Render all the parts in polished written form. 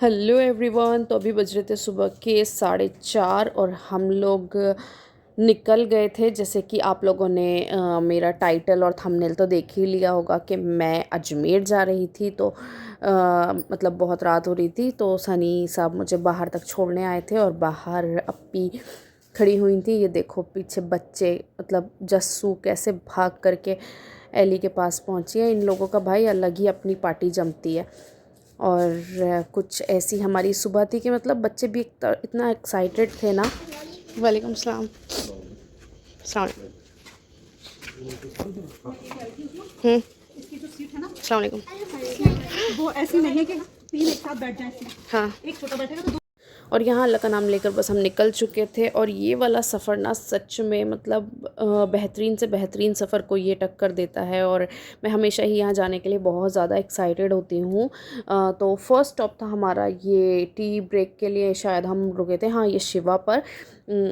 Hello everyone. तो अभी बज रहे थे सुबह के 4:30 और हम लोग निकल गए थे। जैसे कि आप लोगों ने मेरा टाइटल और थंबनेल तो देख ही लिया होगा कि मैं अजमेर जा रही थी। तो मतलब बहुत रात हो रही थी तो सनी साहब मुझे बाहर तक छोड़ने आए थे और बाहर अपी खड़ी हुई थी। ये देखो पीछे बच्चे, मतलब जस्सू कैसे भाग करके एली के पास पहुंची है। इन लोगों का भाई अलग ही अपनी पार्टी जमती है। और कुछ ऐसी हमारी सुबह थी कि मतलब बच्चे भी इतना एक्साइटेड थे ना। वालेकुम सलाम। सलाम। इसकी जो सीट है ना, सलाम वालेकुम। वो ऐसी नहीं है कि तीन एक साथ बैठ जाए। हाँ। एक छोटा बैठेगा तो और यहाँ अल्लाह का नाम लेकर बस हम निकल चुके थे। और ये वाला सफ़र ना सच में मतलब बेहतरीन से बेहतरीन सफ़र को ये टक्कर देता है। और मैं हमेशा ही यहाँ जाने के लिए बहुत ज़्यादा एक्साइटेड होती हूँ। तो फर्स्ट स्टॉप था हमारा ये टी ब्रेक के लिए, शायद हम रुके थे, हाँ, ये शिवा पर।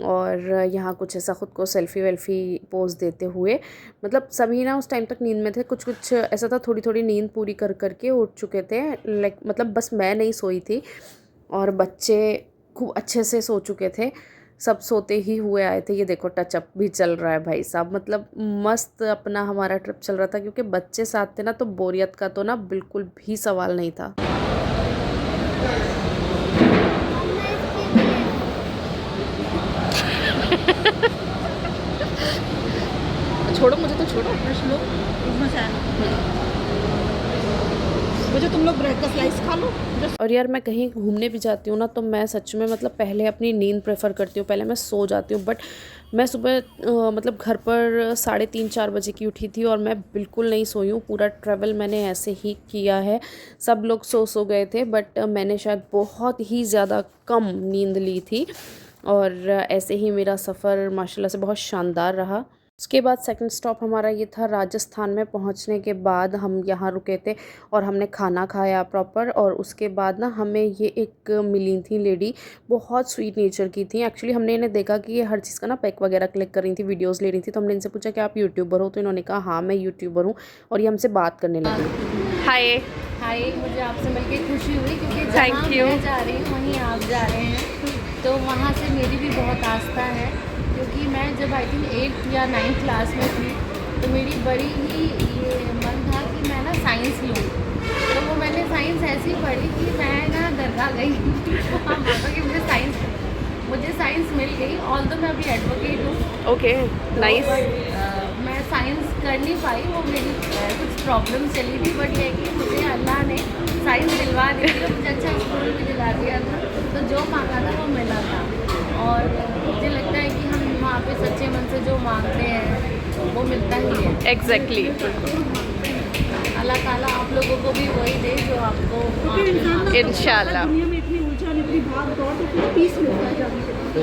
और यहाँ कुछ ऐसा ख़ुद को सेल्फ़ी वेल्फ़ी पोज देते हुए, मतलब सभी ना उस टाइम तक नींद में थे। कुछ कुछ ऐसा था, थोड़ी थोड़ी नींद पूरी कर करके उठ चुके थे। लाइक मतलब बस मैं नहीं सोई थी और बच्चे खूब अच्छे से सो चुके थे। सब सोते ही हुए आए थे। ये देखो टचअप भी चल रहा है भाई साहब, मतलब मस्त अपना हमारा ट्रिप चल रहा था। क्योंकि बच्चे साथ थे ना तो बोरियत का तो ना बिल्कुल भी सवाल नहीं था। छोड़ो मुझे तो छोड़ो। ब्रश लो, उसमें से मुझे तुम लोग ब्रेड का स्लाइस खा लो। और यार मैं कहीं घूमने भी जाती हूँ ना तो मैं सच में मतलब पहले अपनी नींद प्रेफर करती हूँ, पहले मैं सो जाती हूँ। बट मैं सुबह मतलब घर पर 3:30-4 बजे की उठी थी और मैं बिल्कुल नहीं सोई हूँ। पूरा ट्रैवल मैंने ऐसे ही किया है। सब लोग सो गए थे बट मैंने शायद बहुत ही ज़्यादा कम नींद ली थी। और ऐसे ही मेरा सफ़र माशाल्लाह से बहुत शानदार रहा। उसके बाद सेकंड स्टॉप हमारा ये था राजस्थान में। पहुंचने के बाद हम यहाँ रुके थे और हमने खाना खाया प्रॉपर। और उसके बाद ना हमें ये एक मिली थी लेडी, बहुत स्वीट नेचर की थी। एक्चुअली हमने इन्हें देखा कि ये हर चीज़ का ना पैक वगैरह क्लिक कर रही थी, वीडियोस ले रही थी। तो हमने इनसे पूछा कि आप यूट्यूबर हो? तो इन्होंने कहा हाँ मैं यूट्यूबर हूँ। और ये हमसे बात करने लगी। हाय। हाय, मुझे आपसे मिलके खुशी हुई क्योंकि Thank जहाँ you. मैं जा रही हूँ वहीं आप जा रहे हैं, तो वहाँ से मेरी भी बहुत आस्था है। क्योंकि मैं जब आई थिंक 8th या 9th क्लास में थी तो मेरी बड़ी ही ये मन था कि मैं ना साइंस लूँ। तो वो मैंने साइंस ऐसी पढ़ी कि मैं ना दरगाह गई वहाँ बोला कि मुझे साइंस मिल गई। ऑल तो मैं अभी एडवोकेट हूँ। Okay, nice. मैं साइंस कर नहीं पाई, वो मेरी कुछ प्रॉब्लम चली थी। बट ये है कि मुझे अल्लाह ने साइंस दिलवा दी थी और मुझे अच्छा स्कूल भी दिला दिया था। तो जो मांगा था वो मिला था। और मुझे लगता है कि हम वहाँ पे सच्चे मन से जो मांगते हैं वो मिलता ही है। एग्जैक्टली। अल्लाह ताला आप लोगों को भी वही दे जो आपको क्योंकि इंसान ना इंशाल्लाह। दुनिया में इतनी उलझन, इतनी भाग दौड़, तो पीस मिलता है जाने के बाद,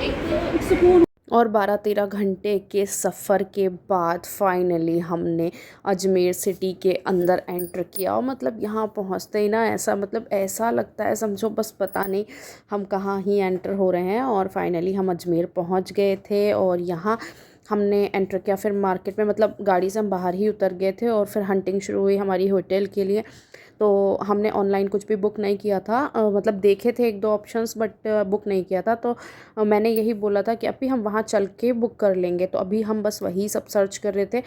एक सुकून। और 12-13 घंटे के सफ़र के बाद फाइनली हमने अजमेर सिटी के अंदर एंटर किया। और मतलब यहाँ पहुँचते ही ना ऐसा, मतलब ऐसा लगता है समझो बस पता नहीं हम कहाँ ही एंटर हो रहे हैं। और फाइनली हम अजमेर पहुँच गए थे और यहाँ हमने एंटर किया। फिर मार्केट में, मतलब गाड़ी से हम बाहर ही उतर गए थे और फिर हंटिंग शुरू हुई हमारी होटल के लिए। तो हमने ऑनलाइन कुछ भी बुक नहीं किया था, मतलब देखे थे एक दो ऑप्शंस बट बुक नहीं किया था। तो मैंने यही बोला था कि अभी हम वहाँ चल के बुक कर लेंगे। तो अभी हम बस वही सब सर्च कर रहे थे।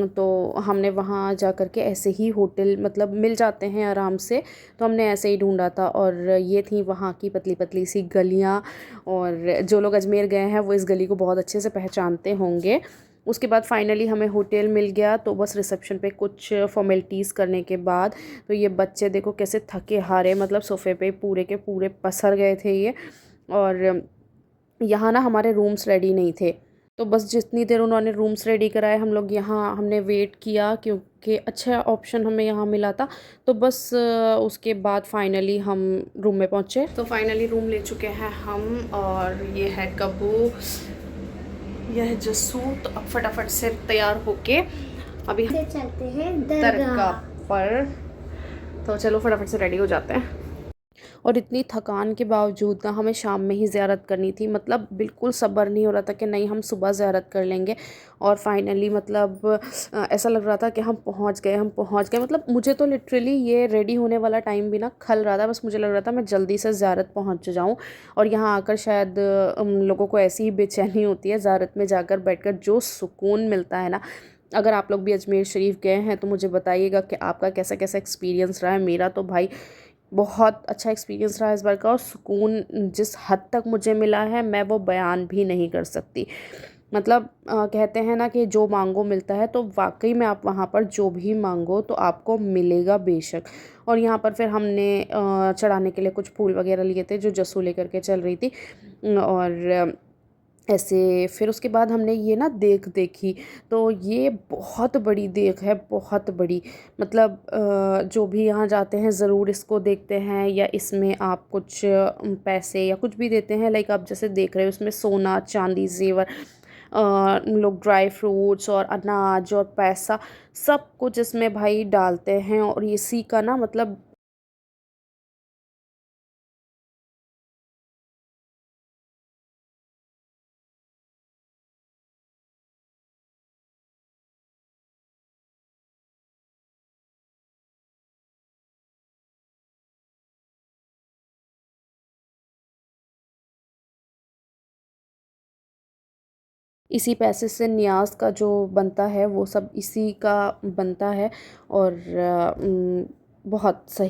तो हमने वहाँ जा कर के ऐसे ही होटल मतलब मिल जाते हैं आराम से, तो हमने ऐसे ही ढूंढा था। और ये थी वहाँ की पतली पतली सी गलियाँ। और जो लोग अजमेर गए हैं वो इस गली को बहुत अच्छे से पहचानते होंगे। उसके बाद फाइनली हमें होटल मिल गया। तो बस रिसेप्शन पे कुछ फॉर्मेलिटीज़ करने के बाद, तो ये बच्चे देखो कैसे थके हारे, मतलब सोफ़े पे पूरे के पूरे पसर गए थे ये। और यहाँ ना हमारे रूम्स रेडी नहीं थे। तो बस जितनी देर उन्होंने रूम्स रेडी कराए हम लोग यहाँ हमने वेट किया, क्योंकि अच्छा ऑप्शन हमें यहाँ मिला था। तो बस उसके बाद फाइनली हम रूम में पहुँचे। तो फाइनली रूम ले चुके हैं हम। और ये है कबू, यह है जस्सू। तो अब फटाफट से तैयार होके अभी हम चलते हैं दरगाह पर। तो चलो फटाफट से रेडी हो जाते हैं। और इतनी थकान के बावजूद ना हमें शाम में ही ज़ियारत करनी थी। मतलब बिल्कुल सब्र नहीं हो रहा था कि नहीं हम सुबह ज़ियारत कर लेंगे। और फाइनली मतलब ऐसा लग रहा था कि हम पहुँच गए। मतलब मुझे तो लिटरली ये रेडी होने वाला टाइम भी ना खल रहा था, बस मुझे लग रहा था मैं जल्दी से ज़ियारत पहुँच जाऊँ। और यहाँ आकर शायद लोगों को ऐसी ही बेचैनी होती है, ज़ियारत में जाकर बैठकर जो सुकून मिलता है ना। अगर आप लोग भी अजमेर शरीफ गए हैं तो मुझे बताइएगा कि आपका कैसा कैसा एक्सपीरियंस रहा है। मेरा तो भाई बहुत अच्छा एक्सपीरियंस रहा इस बार का, और सुकून जिस हद तक मुझे मिला है मैं वो बयान भी नहीं कर सकती। मतलब कहते हैं ना कि जो मांगो मिलता है, तो वाकई में आप वहाँ पर जो भी मांगो तो आपको मिलेगा बेशक। और यहाँ पर फिर हमने चढ़ाने के लिए कुछ फूल वगैरह लिए थे जो जस्सू लेकर के चल रही थी। और ऐसे फिर उसके बाद हमने ये ना देख देखी। तो ये बहुत बड़ी देख है, बहुत बड़ी। मतलब जो भी यहाँ जाते हैं ज़रूर इसको देखते हैं, या इसमें आप कुछ पैसे या कुछ भी देते हैं। लाइक आप जैसे देख रहे हो इसमें सोना चांदी जेवर, लोग ड्राई फ्रूट्स और अनाज और पैसा सब कुछ इसमें भाई डालते हैं। और इसी का ना मतलब इसी पैसे से न्याज़ का जो बनता है वो सब इसी का बनता है। और बहुत सही।